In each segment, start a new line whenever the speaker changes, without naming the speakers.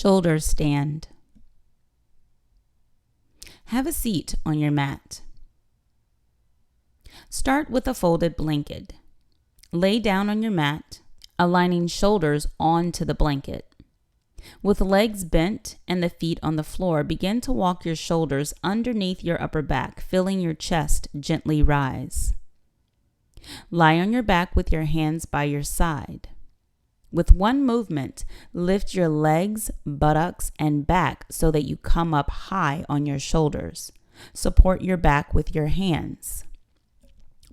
Shoulder stand. Have a seat on your mat. Start with a folded blanket. Lay down on your mat, aligning shoulders onto the blanket. With legs bent and the feet on the floor, begin to walk your shoulders underneath your upper back, feeling your chest gently rise. Lie on your back with your hands by your side. With one movement, lift your legs, buttocks, and back so that you come up high on your shoulders. Support your back with your hands.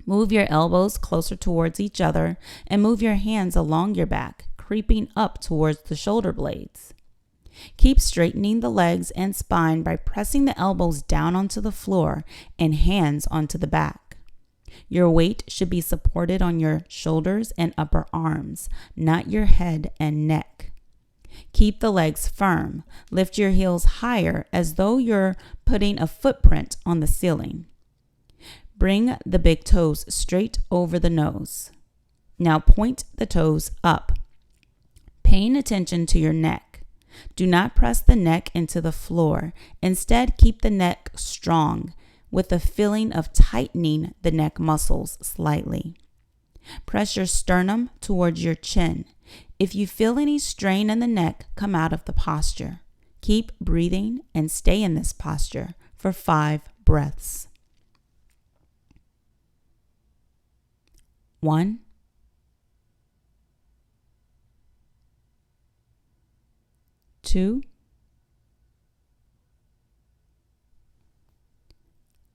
Move your elbows closer towards each other and move your hands along your back, creeping up towards the shoulder blades. Keep straightening the legs and spine by pressing the elbows down onto the floor and hands onto the back. Your weight should be supported on your shoulders and upper arms, not your head and neck. Keep the legs firm. Lift your heels higher as though you're putting a footprint on the ceiling. Bring the big toes straight over the nose. Now point the toes up, paying attention to your neck. Do not press the neck into the floor. Instead, keep the neck strong with the feeling of tightening the neck muscles slightly. Press your sternum towards your chin. If you feel any strain in the neck, come out of the posture. Keep breathing and stay in this posture for 5 breaths. 1, 2,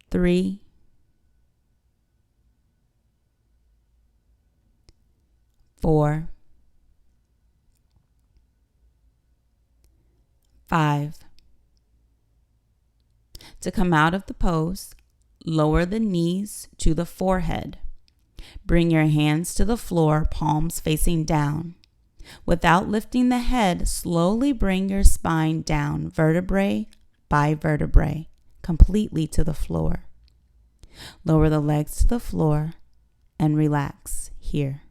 3, 4, 5. To come out of the pose, lower the knees to the forehead. Bring your hands to the floor, palms facing down. Without lifting the head, slowly bring your spine down, vertebrae by vertebrae, completely to the floor. Lower the legs to the floor and relax here.